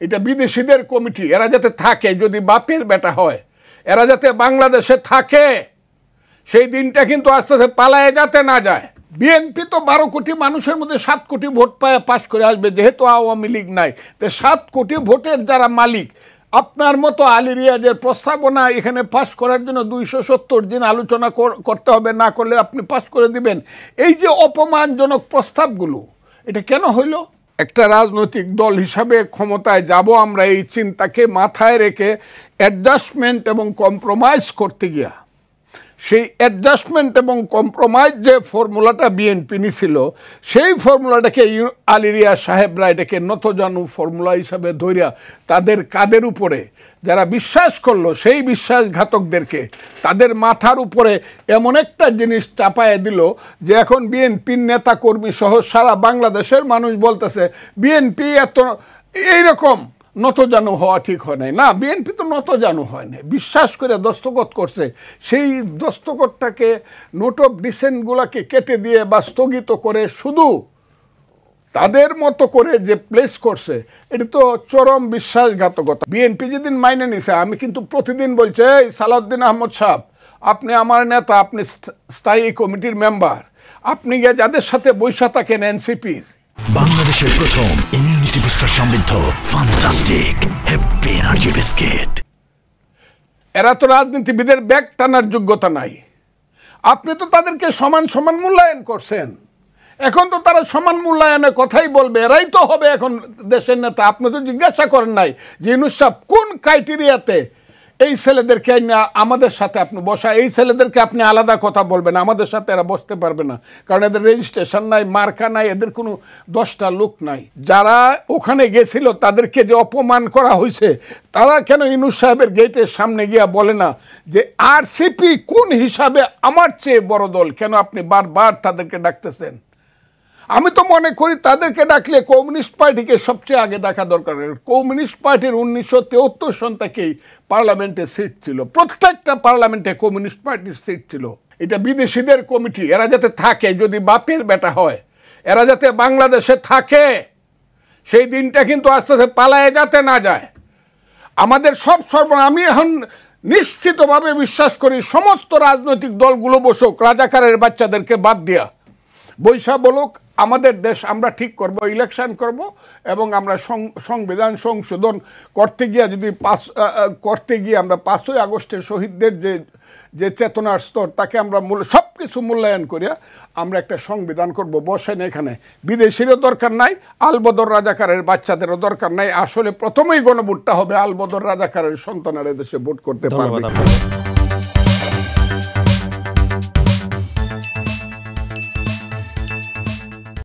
এটা বিদেশিদের কমিটি, এরা যাতে থাকে, যদি বাপের বেটা হয় এরা যাতে বাংলাদেশে থাকে, সেই দিনটা কিন্তু আস্তে আস্তে পালায়ে যাতে না যায়। বিএনপি তো 12 কোটি মানুষের মধ্যে 7 কোটি ভোট পায় পাশ করে আসবে, যেহেতু আওয়ামী লীগ নাই। তো 7 কোটি ভোটের যারা মালিক, আপনার মতো আলী রিয়াজের প্রস্তাবনা এখানে পাশ করার জন্য 270 দিন আলোচনা করতে হবে, না করলে আপনি পাশ করে দিবেন। এই যে অপমানজনক প্রস্তাবগুলো, এটা কেন হইল? একটা রাজনৈতিক দল হিসাবে ক্ষমতায় যাব আমরা, এই চিন্তাকে মাথায় রেখে অ্যাডজাস্টমেন্ট এবং কম্প্রোমাইজ করতে গিয়া, সেই অ্যাডজাস্টমেন্ট এবং কম্প্রোমাইজ যে ফর্মুলাটা বিএনপি নিছিল, সেই ফর্মুলাটাকে আলী রিয়াজ সাহেবরা এটাকে নতজানু ফর্মুলা হিসাবে ধরিয়া তাদের কাদের উপরে যারা বিশ্বাস করলো, সেই বিশ্বাসঘাতকদেরকে তাদের মাথার উপরে এমন একটা জিনিস চাপায় দিল যে এখন বিএনপির নেতা কর্মী সহ সারা বাংলাদেশের মানুষ বলতেছে বিএনপি এত এইরকম নতজানু হওয়া ঠিক হয় নাই। না, বিএনপি তো নতজানু হয় না, বিশ্বাস করে দস্তখত করছে। সেই দস্তখতটাকে, নোট অফ ডিসেন্টগুলোকে কেটে দিয়ে বা স্থগিত করে শুধু তাদের মতো করে যে প্লেস করছে, এটা তো চরম বিশ্বাসঘাতকতা। বিএনপি যেদিন মাইনে নিছে, আমি কিন্তু প্রতিদিন বলছি, এই সালাউদ্দিন আহমদ সাহেব, আপনি আমার নেতা, আপনি স্থায়ী কমিটির মেম্বার, আপনি গিয়ে যাদের সাথে বৈশা থাকেন এনসিপির, বাংলাদেশের প্রথম ইমিউনিটি বুস্টার সমৃদ্ধ ফ্যান্টাস্টিক হ্যাপি এনার্জি বিস্কিট। এরা তো রাজনীতিবিদের ব্যাগ টানার যোগ্যতা নাই। আপনি তো তাদেরকে সমান সমান মূল্যায়ন করছেন, এখন তো তারা সমান মূল্যায়নের কথাই বলবে, এরাই তো হবে এখন দেশের নেতা। আপনি তো জিজ্ঞাসা করেন নাই যে ইউনূস সাহেব কোন ক্রাইটেরিয়াতে এই ছেলেদেরকে আমাদের সাথে আপনি বসা, এই ছেলেদেরকে আপনি আলাদা কথা বলবেন, আমাদের সাথে এরা বসতে পারবে না, কারণ এদের রেজিস্ট্রেশন নাই, মার্কা নাই, এদের কোনো 10টা লোক নাই। যারা ওখানে গেছিল তাদেরকে যে অপমান করা হয়েছে, তারা কেন ইউনূস সাহেবের গেটের সামনে গিয়া বলে না যে আরসিপি কোন হিসাবে আমার চেয়ে বড় দল, কেন আপনি বারবার তাদেরকে ডাকতেছেন? আমি তো মনে করি তাদেরকে ডাকলে কমিউনিস্ট পার্টিকে সবচেয়ে আগে দেখা দরকার। কমিউনিস্ট পার্টির 1973 সন থেকেই পার্লামেন্টে সিট ছিল, প্রত্যেকটা পার্লামেন্টে কমিউনিস্ট পার্টির সিট ছিল। এটা বিদেশিদের কমিটি, এরা যাতে থাকে, যদি বাপের বেটা হয় এরা যাতে বাংলাদেশে থাকে, সেই দিনটা কিন্তু আস্তে আস্তে পালায়ে যাতে না যায়। আমাদের সব আমি এখন নিশ্চিতভাবে বিশ্বাস করি সমস্ত রাজনৈতিক দলগুলো বসুক, রাজাকারের বাচ্চাদেরকে বাদ দিয়া বৈশা বলুক, আমাদের দেশ আমরা ঠিক করব, ইলেকশন করব, এবং আমরা সংবিধান সংশোধন করতে গিয়ে যদি আমরা 5ই আগস্টের শহীদদের যে চেতনার স্তর, তাকে আমরা সব কিছু মূল্যায়ন করিয়া আমরা একটা সংবিধান করব। বসেন এখানে, বিদেশিরও দরকার নাই, আলবদর রাজাকারের বাচ্চাদেরও দরকার নাই। আসলে প্রথমেই গণভোটটা হবে আলবদর রাজাকারের সন্তানেরা দেশে ভোট করতে পারবে।